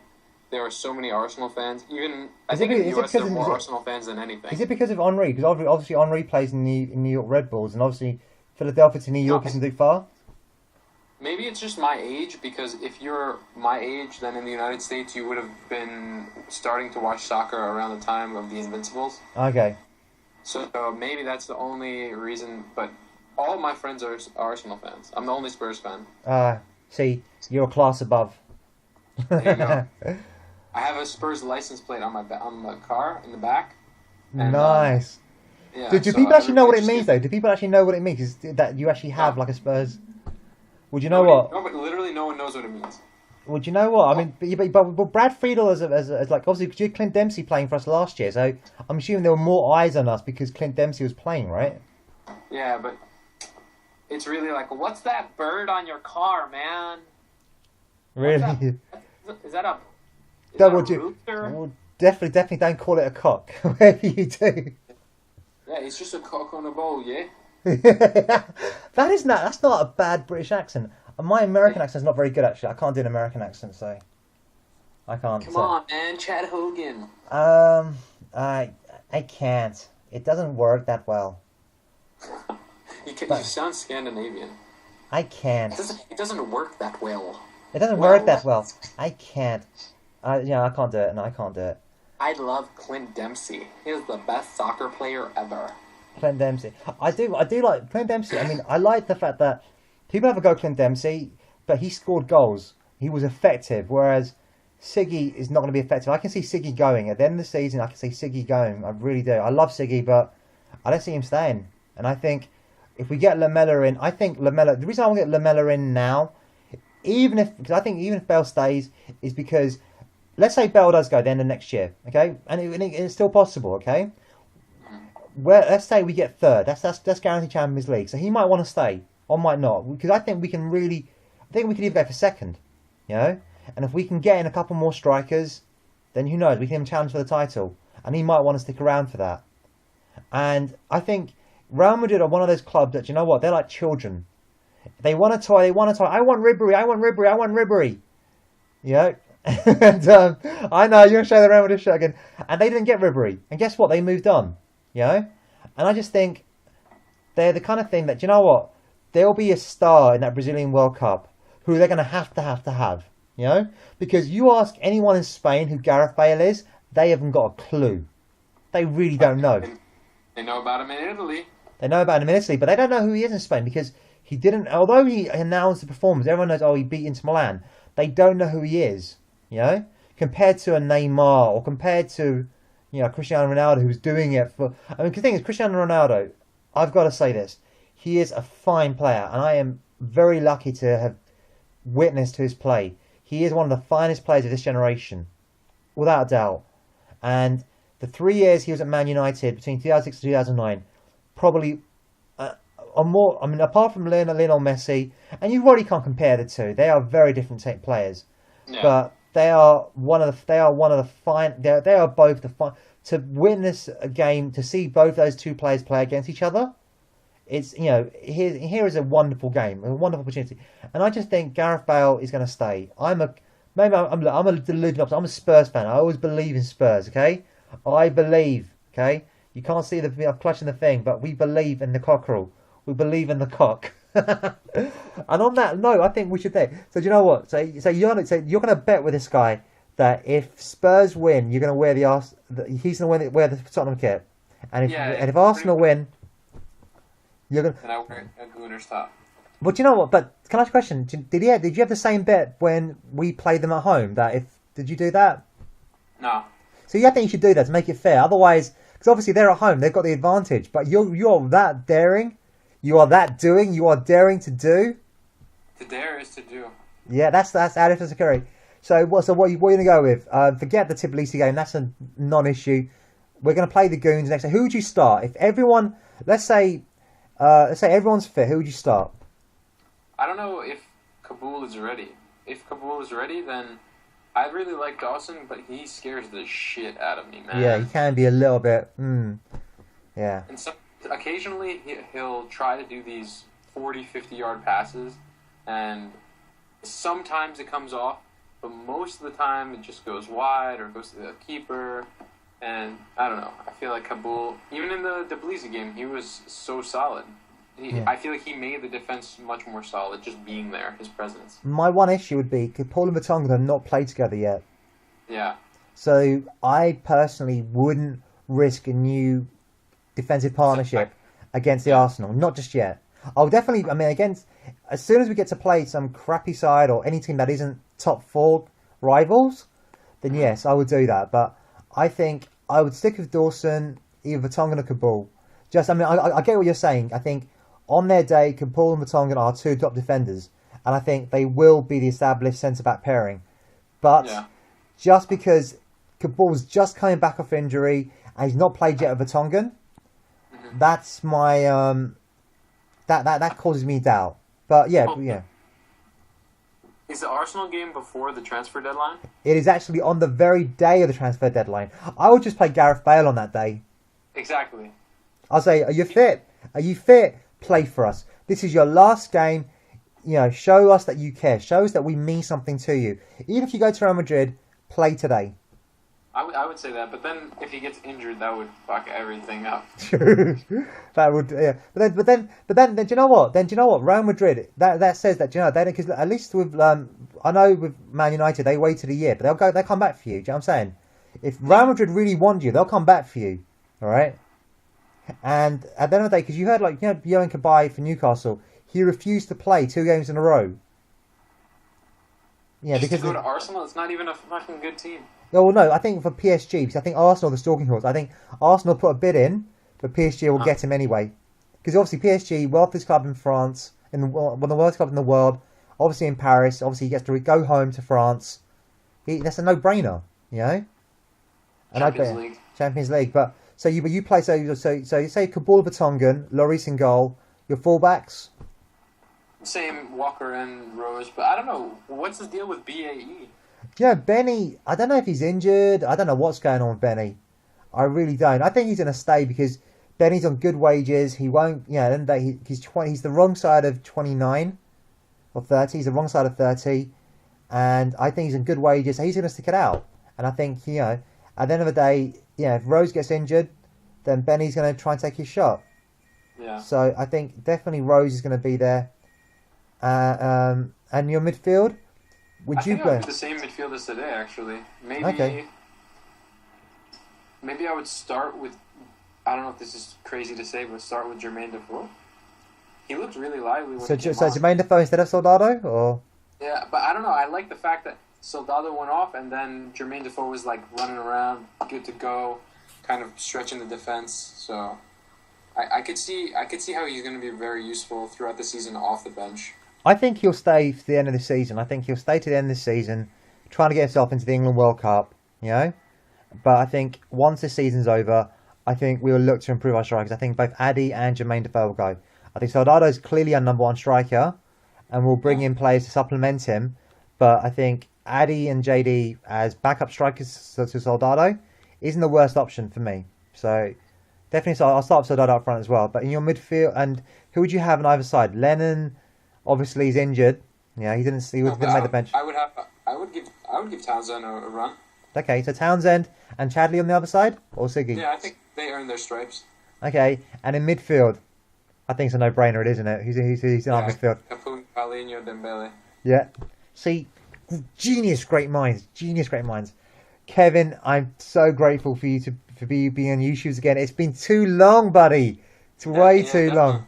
there are so many Arsenal fans. Even I think in the US there are more Arsenal fans than anything. Is it because of Henri? Because obviously Henri plays in New York Red Bulls, and obviously Philadelphia to New York isn't too far. Maybe it's just my age, because if you're my age, then in the United States you would have been starting to watch soccer around the time of the Invincibles. Okay. So maybe that's the only reason, but all my friends are Arsenal fans. I'm the only Spurs fan. See, you're a class above. There you go. I have a Spurs license plate on the car in the back. And, Nice. Yeah, Do so people actually know what it everybody means, just though? Do people actually know what it means? Is that you actually have No. like a Spurs? Would you know nobody, what? No, but literally no one knows what it means. Would you know what? I mean, but Brad Friedel as like obviously because you had Clint Dempsey playing for us last year, so I'm assuming there were more eyes on us because Clint Dempsey was playing, right? Yeah, but it's really like, what's that bird on your car, man? Really? Is that a Double do. rooster? Well, definitely don't call it a cock. Whatever you do. Yeah, it's just a cock on a bowl, yeah? That's not a bad British accent. My American accent's not very good actually. I can't do an American accent, so I can't. Come on, man, Chad Hogan. I can't. It doesn't work that well. You sound Scandinavian. I can't. It doesn't work that well. It doesn't work that well. I can't. I can't do it. No, I can't do it. I love Clint Dempsey. He's the best soccer player ever. Clint Dempsey. I do like Clint Dempsey. I mean, I like the fact that people have a go at Clint Dempsey, but he scored goals. He was effective, whereas Siggy is not going to be effective. I can see Siggy going. At the end of the season, I can see Siggy going. I really do. I love Siggy, but I don't see him staying. And I think if we get Lamella in, I think Lamella... The reason I want to get Lamella in now, because I think even if Bale stays, is because... Let's say Bale does go at the end of next year, okay? And it's still possible, okay? Well, let's say we get third. That's guaranteed Champions League. So he might want to stay, or might not, because I think we can really... I think we could even go for second, you know? And if we can get in a couple more strikers, then who knows? We can even challenge for the title. And he might want to stick around for that. And I think Real Madrid are one of those clubs that, you know what? They're like children. They want to toy. I want Ribery. You know? And I know, you're going to show the Real Madrid shirt again. And they didn't get Ribery. And guess what? They moved on. You know? And I just think they're the kind of thing that, you know what? There'll be a star in that Brazilian World Cup who they're going to have. You know? Because you ask anyone in Spain who Gareth Bale is, they haven't got a clue. They really don't know. They know about him in Italy. They know about him in Italy, but they don't know who he is in Spain because he didn't. Although he announced the performance, everyone knows. Oh, he beat Inter Milan. They don't know who he is. You know, compared to a Neymar or compared to, you know, Cristiano Ronaldo, who's doing it for. I mean, the thing is, Cristiano Ronaldo. I've got to say this. He is a fine player, and I am very lucky to have witnessed his play. He is one of the finest players of this generation, without a doubt. And the 3 years he was at Man United between 2006 and 2009, probably are more. I mean, apart from Lionel Messi, and you really can't compare the two. They are very different players, Yeah. but they are one of the fine. They are both the fine. To witness a game, to see both those two players play against each other, it's, you know, here is a wonderful game, a wonderful opportunity. And I just think Gareth Bale is going to stay. I'm a delusional optimist. I'm a Spurs fan. I always believe in Spurs. Okay, I believe. Okay, you can't see the I'm clutching the thing, but we believe in the cockerel. We believe in the cock. And on that note, I think we should do. So do you know what? So you're gonna bet with this guy that if Spurs win, you're gonna wear he's gonna wear the Tottenham kit, Yeah, and if pretty Arsenal much. win, you're gonna. And I wear a Gooner's top. But do you know what? But can I ask a question? Did you have the same bet when we played them at home? That if did you do that? No. So I think you should do that to make it fair. Otherwise, because obviously they're at home, they've got the advantage. But you're that daring. You are that doing. You are daring to do. To dare is to do. Yeah, that's Adif Sakuri. So what are you gonna go with? Forget the Tbilisi game. That's a non-issue. We're gonna play the Goons next. So who would you start if everyone? Let's say everyone's fit. Who would you start? I don't know if Kabul is ready. If Kabul is ready, then I really like Dawson, but he scares the shit out of me, man. Yeah, he can be a little bit. Yeah. And so occasionally he'll try to do these 40, 50-yard passes, and sometimes it comes off, but most of the time it just goes wide or goes to the keeper. And I don't know. I feel like Kabul, even in the Tbilisi game, he was so solid. Yeah. I feel like he made the defense much more solid just being there, his presence. My one issue would be Paul and Vertonghen have not played together yet. Yeah. So I personally wouldn't risk a new defensive partnership against the Arsenal. Not just yet. I'll definitely. I mean, as soon as we get to play some crappy side or any team that isn't top four rivals, then yes, I would do that. But I think I would stick with Dawson, either Vertonghen or Kabul. I get what you're saying. I think on their day, Kabul and Vertonghen are two top defenders, and I think they will be the established centre back pairing. But just because Kabul's just coming back off injury and he's not played yet with Vertonghen, that's my that causes me doubt. But yeah. Is the Arsenal game before the transfer deadline? It is actually on the very day of the transfer deadline. I would just play Gareth Bale on that day. Exactly. I'll say, are you fit? Are you fit? Play for us. This is your last game. Show us that you care. Show us that we mean something to you. Even if you go to Real Madrid, play today. I would say that, but then if he gets injured, that would fuck everything up. That would, yeah. But then, do you know what? Real Madrid. That says that they don't, because at least with I know with Man United they waited a year, but they'll come back for you. Do you know what I'm saying? If Real Madrid really want you, they'll come back for you. All right. And at the end of the day, because you heard Yohan Cabaye for Newcastle, he refused to play 2 games in a row. Yeah, Just because to go to Arsenal, it's not even a fucking good team. Oh well, no, I think for PSG, because I think Arsenal are the stalking horse. I think Arsenal put a bid in, but PSG will get him anyway. Because obviously PSG, wealthiest club in France, one of the worst club in the world. Obviously in Paris, obviously he gets to go home to France. That's a no-brainer, And Champions League. But you play so you say Kabul, Vertonghen, Lloris in goal. Your fullbacks. Same Walker and Rose, but I don't know what's the deal with BAE. Benny, I don't know if he's injured. I don't know what's going on with Benny. I really don't. I think he's going to stay because Benny's on good wages. He won't, he's 20. He's the wrong side of 29 or 30. He's the wrong side of 30. And I think he's on good wages. So he's going to stick it out. And I think, at the end of the day, if Rose gets injured, then Benny's going to try and take his shot. Yeah. So I think definitely Rose is going to be there. And your midfield? I think I would do the same midfield as today, actually. Maybe I would start with, I don't know if this is crazy to say, but start with Jermaine Defoe. He looked really lively when he came on. Jermaine Defoe instead of Soldado? Or? Yeah, but I don't know. I like the fact that Soldado went off and then Jermaine Defoe was running around, good to go, kind of stretching the defense. So I could see how he's going to be very useful throughout the season off the bench. I think he'll stay to the end of the season. I think he'll stay to the end of the season, trying to get himself into the England World Cup, But I think once the season's over, I think we will look to improve our strikers. I think both Addy and Jermaine Defoe will go. I think Soldado is clearly our number 1 striker, and we'll bring in players to supplement him. But I think Addy and JD as backup strikers to Soldado isn't the worst option for me. So definitely, I'll start with Soldado up front as well. But in your midfield, and who would you have on either side? Lennon. Obviously, he's injured. He didn't make the bench. I would give Townsend a run. Okay, so Townsend and Chadley on the other side, or Siggy? Yeah, I think they earned their stripes. Okay, and in midfield, I think it's a no-brainer, isn't it? He's in our Yeah, midfield. Capoue, Paulinho, Dembele. Yeah. See, genius, great minds. Genius, great minds. Kevin, I'm so grateful for you for being on YouTube's again. It's been too long, buddy. It's way too long. I'm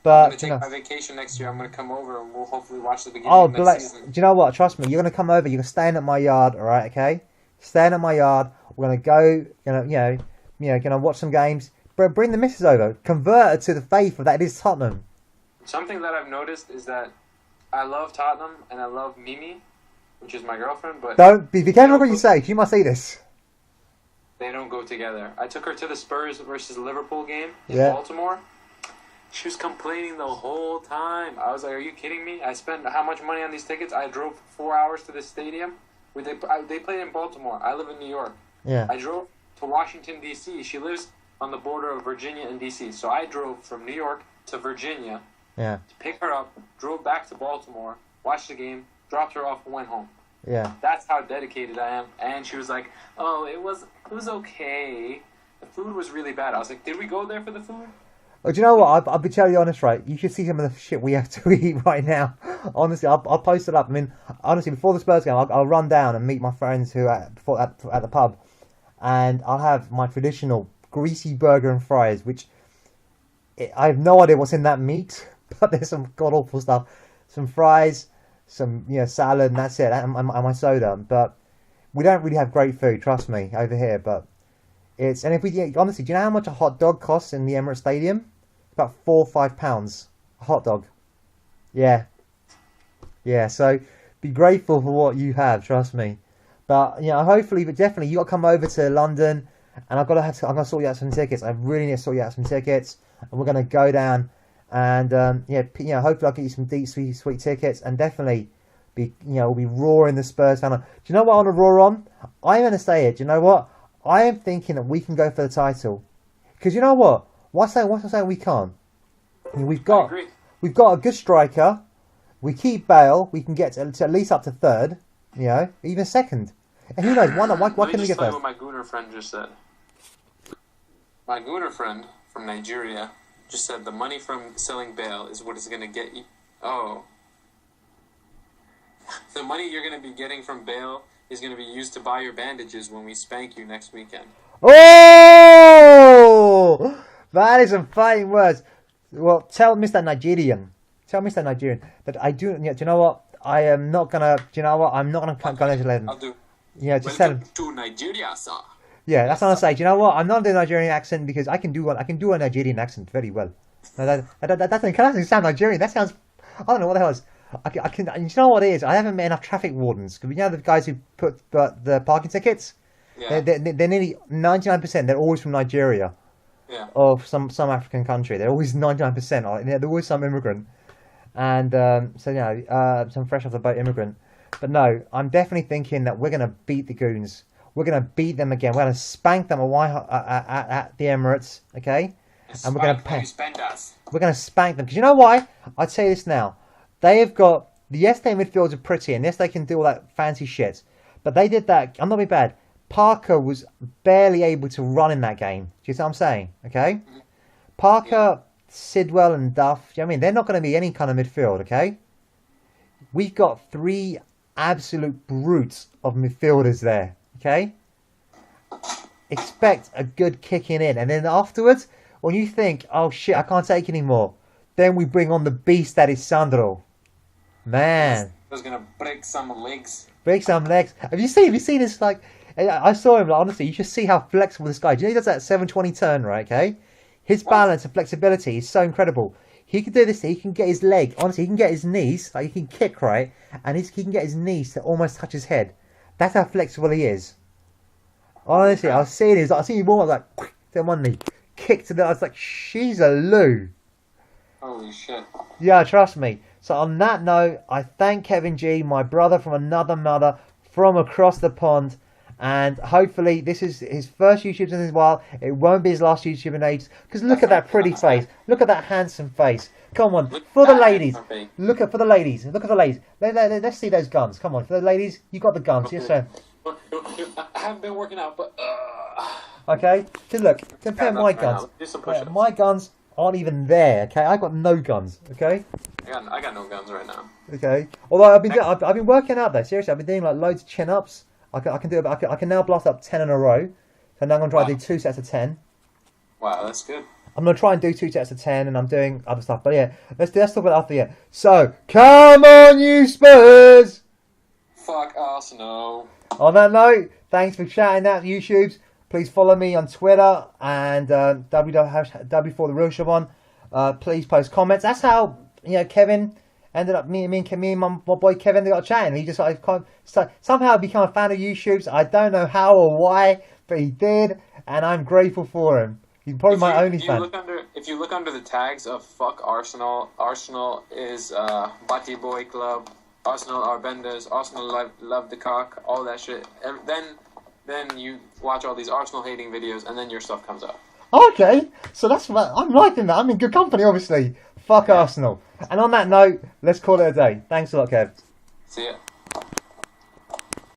But gonna take my vacation next year. I'm gonna come over and we'll hopefully watch the beginning oh, of next season. do you know what? Trust me, you're gonna come over. You're gonna stand at my yard, all right? Okay, stand at my yard. We're gonna go. Gonna watch some games. But bring the missus over. Convert her to the faith of that it is Tottenham. Something that I've noticed is that I love Tottenham and I love Mimi, which is my girlfriend. But don't be careful what you say. She must see this. They don't go together. I took her to the Spurs versus Liverpool game in Yeah. Baltimore. She was complaining the whole time. I was like, "Are you kidding me? I spent how much money on these tickets? I drove 4 hours to this stadium. They played in Baltimore. I live in New York. Yeah. I drove to Washington, D.C. She lives on the border of Virginia and D.C. So I drove from New York to Virginia Yeah. to pick her up, drove back to Baltimore, watched the game, dropped her off, and went home. Yeah. That's how dedicated I am." And she was like, "Oh, it was okay. The food was really bad." I was like, "Did we go there for the food?" Oh, do you know what? I'll be telling you honest, right? You should see some of the shit we have to eat right now. Honestly, I'll post it up. I mean, honestly, before the Spurs game, I'll run down and meet my friends who at the pub, and I'll have my traditional greasy burger and fries, which I have no idea what's in that meat, but there's some god awful stuff. Some fries, some salad, and that's it, and my soda. But we don't really have great food, trust me, over here. But and if we honestly, do you know how much a hot dog costs in the Emirates Stadium? About £4 or £5 a hot dog. Yeah. So be grateful for what you have, trust me. But hopefully, but definitely, you got to come over to London, and I'm gonna sort you out some tickets. I really need to sort you out some tickets, and we're gonna go down, and hopefully I'll get you some deep sweet tickets, and definitely we'll be roaring the Spurs fan on. Do you know what I want to roar on? I'm gonna say it. Do you know what? I am thinking that we can go for the title, because you know what? What's I saying we can't? We've got a good striker. We keep Bale. We can get to at least up to third. Even second. And who knows? Why not? Why couldn't we get Let me just tell you first? what my Gooner friend just said. My Gooner friend from Nigeria just said the money from selling Bale is what is going to get you. Oh. The money you're going to be getting from Bale is going to be used to buy your bandages when we spank you next weekend. Oh! That is some fighting words. Well, tell Mr. Nigerian that I do. Do you know what? I am not gonna. Do you know what? I'm not gonna let him. I'll do. Just tell him. To Nigeria, sir. Yeah, that's what I say. Do you know what? I'm not doing a Nigerian accent because I can do a Nigerian accent very well. No, that doesn't sound Nigerian. That sounds. I don't know what the hell is. I can. You know what it is? I haven't met enough traffic wardens. Because the guys who put the parking tickets. Yeah. They're nearly 99%. They're always from Nigeria. Yeah. Or some African country. They're always 99%. They're always some immigrant. And some fresh off the boat immigrant. But no, I'm definitely thinking that we're going to beat the Goons. We're going to beat them again. We're going to spank them at the Emirates, okay? And we're going to pay. We're going to spank them. Because you know why? I'll tell you this now. They have got... Yes, their midfielders are pretty. And yes, they can do all that fancy shit. But they did that... I'm not being bad. Parker was barely able to run in that game. Do you see what I'm saying? Okay? Parker, Sidwell and Duff, do you know what I mean? They're not going to be any kind of midfield, okay? We've got 3 absolute brutes of midfielders there, okay? Expect a good kicking in. And then afterwards, when you think, oh shit, I can't take anymore, then we bring on the beast that is Sandro. Man. He's going to break some legs. Break some legs. Have you seen this, like... I saw him, like, honestly, you should see how flexible this guy is. Do you know he does that 720 turn, right, okay? His balance and flexibility is so incredible. He can do this, he can get his leg, honestly, he can get his knees, like, he can kick, right? And he can get his knees to almost touch his head. That's how flexible he is. Honestly, I was seeing him warm up, like, quick, to one knee, kick to the, I was like, she's a loo. Holy shit. Yeah, trust me. So on that note, I thank Kevin G, my brother from another mother, from across the pond. And hopefully this is his first YouTube in a while. It won't be his last YouTube in ages. Because look at that pretty face. Look at that handsome face. Come on, for the ladies. For the ladies. Look at the ladies. Let's see those guns. Come on, for the ladies. You got the guns. Yes, sir. I haven't been working out, but Okay? Because look, compare got my nothing right guns. now. Do some push-ups. My guns aren't even there, okay? I got no guns, okay? I got no guns right now. Okay. Although I've been working out though. Seriously, I've been doing like loads of chin ups. I can do it. I can now blast up 10 in a row. So now I'm gonna try to do 2 sets of 10. Wow, that's good. I'm gonna try and do 2 sets of 10, and I'm doing other stuff. But yeah, let's talk about it after. Yeah. So come on, you Spurs. Fuck Arsenal. On that note, thanks for shouting out YouTubes. Please follow me on Twitter and W for the Real Shabon. Please post comments. That's how Kevin ended up. Me and my boy Kevin ended up chatting. He just somehow become a fan of YouTubes. I don't know how or why, but he did, and I'm grateful for him. He's probably my only fan. If you look under the tags of fuck Arsenal, Arsenal is Batty Boy Club. Arsenal are benders. Arsenal love the cock. All that shit. Then you watch all these Arsenal hating videos, and then your stuff comes up. Okay, so I'm liking that. I'm in good company, obviously. Fuck Arsenal. And on that note, let's call it a day. Thanks a lot, Kev. See ya.